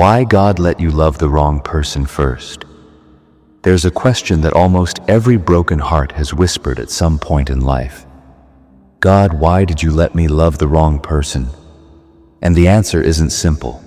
Why God let you love the wrong person first? There's a question that almost every broken heart has whispered at some point in life. God, why did you let me love the wrong person? And the answer isn't simple,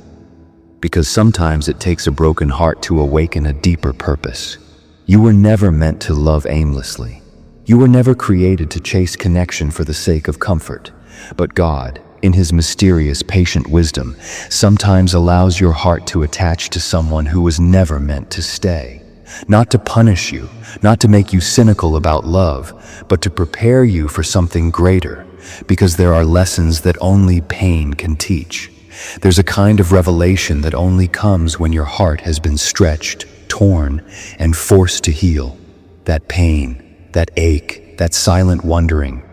because sometimes it takes a broken heart to awaken a deeper purpose. You were never meant to love aimlessly. You were never created to chase connection for the sake of comfort. But God, in His mysterious, patient wisdom, sometimes allows your heart to attach to someone who was never meant to stay. Not to punish you, not to make you cynical about love, but to prepare you for something greater, because there are lessons that only pain can teach. There's a kind of revelation that only comes when your heart has been stretched, torn, and forced to heal. That pain, that ache, that silent wondering.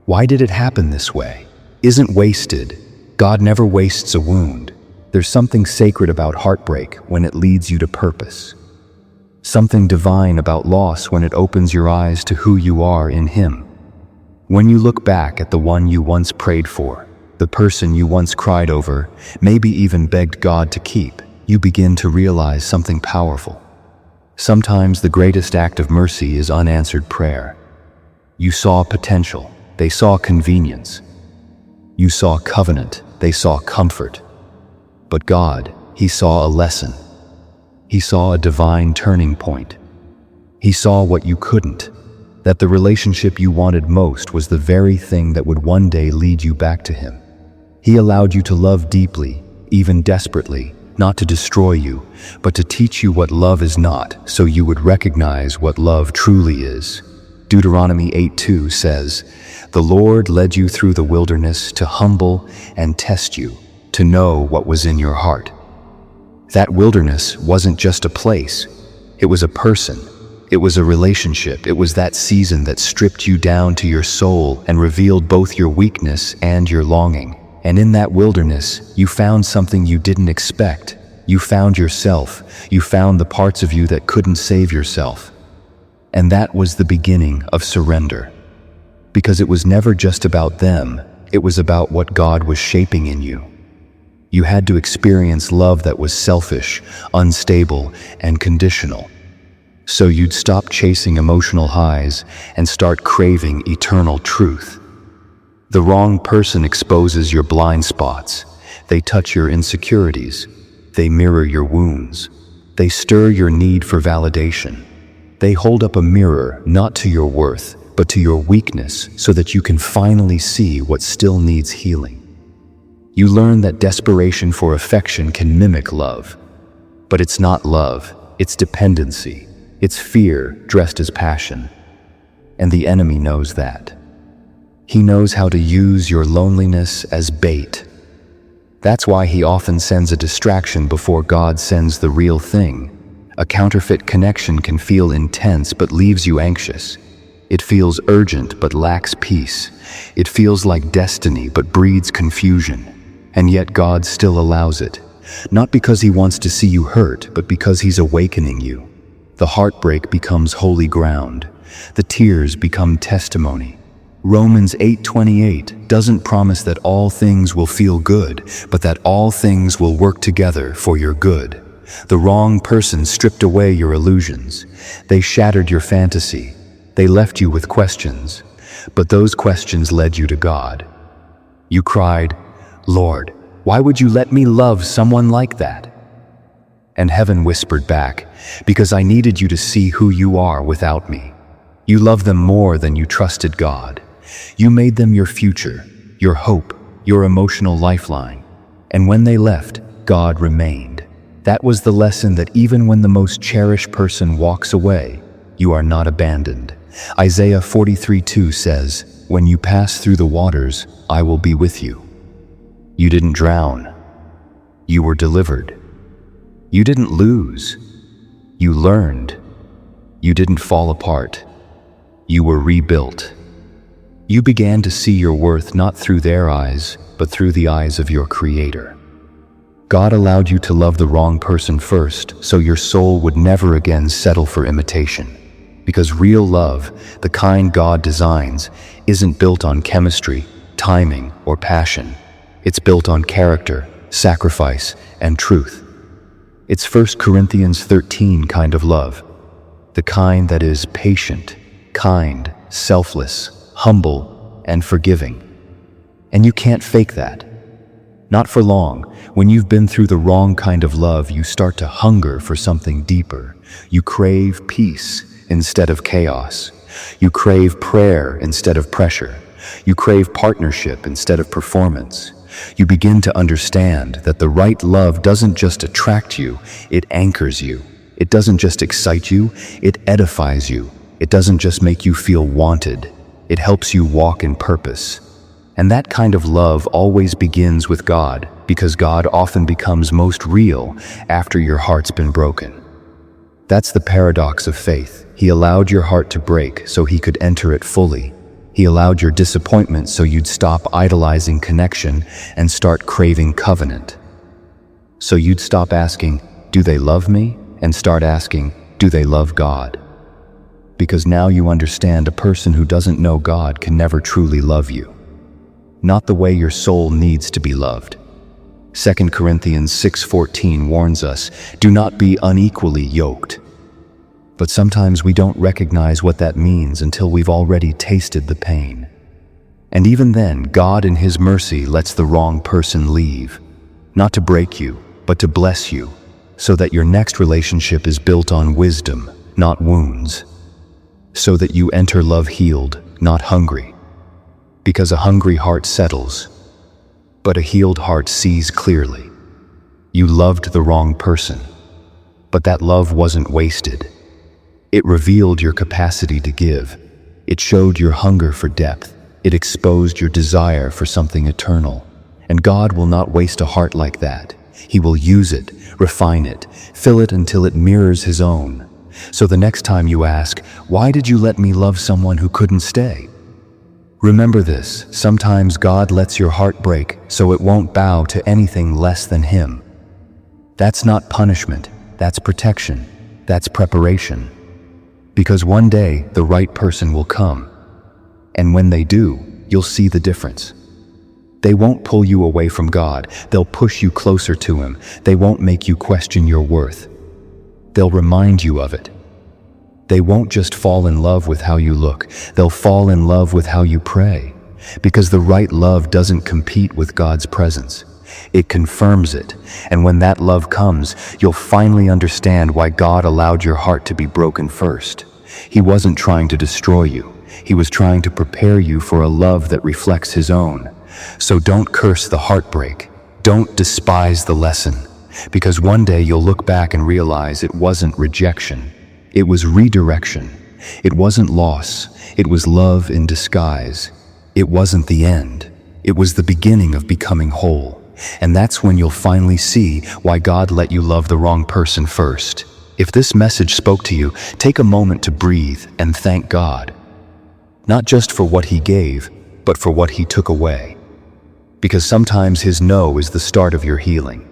Why did it happen this way? Isn't wasted. God never wastes a wound. There's something sacred about heartbreak when it leads you to purpose. Something divine about loss when it opens your eyes to who you are in Him. When you look back at the one you once prayed for, the person you once cried over, maybe even begged God to keep, you begin to realize something powerful. Sometimes the greatest act of mercy is unanswered prayer. You saw potential, they saw convenience. You saw covenant, they saw comfort. But God, He saw a lesson. He saw a divine turning point. He saw what you couldn't, that the relationship you wanted most was the very thing that would one day lead you back to Him. He allowed you to love deeply, even desperately, not to destroy you, but to teach you what love is not, so you would recognize what love truly is. Deuteronomy 8:2 says, "The Lord led you through the wilderness to humble and test you, to know what was in your heart." That wilderness wasn't just a place, it was a person. It was a relationship. It was that season that stripped you down to your soul and revealed both your weakness and your longing. And in that wilderness, you found something you didn't expect. You found yourself. You found the parts of you that couldn't save yourself. And that was the beginning of surrender. Because it was never just about them, it was about what God was shaping in you. You had to experience love that was selfish, unstable, and conditional. So you'd stop chasing emotional highs and start craving eternal truth. The wrong person exposes your blind spots. They touch your insecurities. They mirror your wounds. They stir your need for validation. They hold up a mirror not to your worth, but to your weakness, so that you can finally see what still needs healing. You learn that desperation for affection can mimic love. But it's not love, it's dependency. It's fear dressed as passion. And the enemy knows that. He knows how to use your loneliness as bait. That's why he often sends a distraction before God sends the real thing. A counterfeit connection can feel intense but leaves you anxious. It feels urgent but lacks peace. It feels like destiny but breeds confusion. And yet God still allows it. Not because He wants to see you hurt, but because He's awakening you. The heartbreak becomes holy ground. The tears become testimony. Romans 8:28 doesn't promise that all things will feel good, but that all things will work together for your good. The wrong person stripped away your illusions. They shattered your fantasy. They left you with questions, but those questions led you to God. You cried, "Lord, why would you let me love someone like that?" And heaven whispered back, "Because I needed you to see who you are without me. You loved them more than you trusted God. You made them your future, your hope, your emotional lifeline. And when they left, God remained." That was the lesson, that even when the most cherished person walks away, you are not abandoned. Isaiah 43:2 says, "When you pass through the waters, I will be with you." You didn't drown. You were delivered. You didn't lose. You learned. You didn't fall apart. You were rebuilt. You began to see your worth not through their eyes, but through the eyes of your Creator. God allowed you to love the wrong person first, so your soul would never again settle for imitation. Because real love, the kind God designs, isn't built on chemistry, timing, or passion. It's built on character, sacrifice, and truth. It's 1 Corinthians 13 kind of love, the kind that is patient, kind, selfless, humble, and forgiving. And you can't fake that. Not for long. When you've been through the wrong kind of love, you start to hunger for something deeper. You crave peace instead of chaos. You crave prayer instead of pressure. You crave partnership instead of performance. You begin to understand that the right love doesn't just attract you, it anchors you. It doesn't just excite you, it edifies you. It doesn't just make you feel wanted, it helps you walk in purpose. And that kind of love always begins with God, because God often becomes most real after your heart's been broken. That's the paradox of faith. He allowed your heart to break so He could enter it fully. He allowed your disappointment so you'd stop idolizing connection and start craving covenant. So you'd stop asking, "Do they love me?" and start asking, "Do they love God?" Because now you understand a person who doesn't know God can never truly love you. Not the way your soul needs to be loved. 2 Corinthians 6:14 warns us, "Do not be unequally yoked." But sometimes we don't recognize what that means until we've already tasted the pain. And even then, God in His mercy lets the wrong person leave, not to break you, but to bless you, so that your next relationship is built on wisdom, not wounds. So that you enter love healed, not hungry. Because a hungry heart settles, but a healed heart sees clearly. You loved the wrong person, but that love wasn't wasted. It revealed your capacity to give. It showed your hunger for depth. It exposed your desire for something eternal. And God will not waste a heart like that. He will use it, refine it, fill it until it mirrors His own. So the next time you ask, "Why did you let me love someone who couldn't stay?" remember this: sometimes God lets your heart break so it won't bow to anything less than Him. That's not punishment, that's protection, that's preparation. Because one day the right person will come. And when they do, you'll see the difference. They won't pull you away from God, they'll push you closer to Him. They won't make you question your worth. They'll remind you of it. They won't just fall in love with how you look, they'll fall in love with how you pray. Because the right love doesn't compete with God's presence. It confirms it, and when that love comes, you'll finally understand why God allowed your heart to be broken first. He wasn't trying to destroy you. He was trying to prepare you for a love that reflects His own. So don't curse the heartbreak. Don't despise the lesson. Because one day you'll look back and realize it wasn't rejection. It was redirection. It wasn't loss. It was love in disguise. It wasn't the end. It was the beginning of becoming whole. And that's when you'll finally see why God let you love the wrong person first. If this message spoke to you, take a moment to breathe and thank God. Not just for what He gave, but for what He took away. Because sometimes His no is the start of your healing.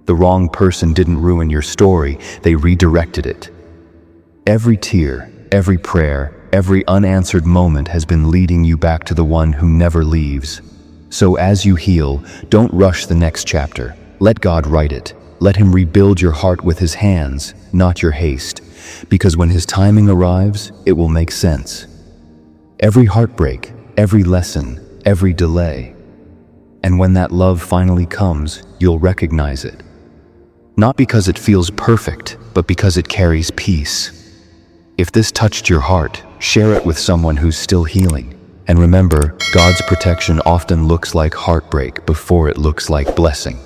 The wrong person didn't ruin your story, they redirected it. Every tear, every prayer, every unanswered moment has been leading you back to the one who never leaves. So as you heal, don't rush the next chapter. Let God write it. Let Him rebuild your heart with His hands, not your haste. Because when His timing arrives, it will make sense. Every heartbreak, every lesson, every delay. And when that love finally comes, you'll recognize it. Not because it feels perfect, but because it carries peace. If this touched your heart, share it with someone who's still healing. And remember, God's protection often looks like heartbreak before it looks like blessing.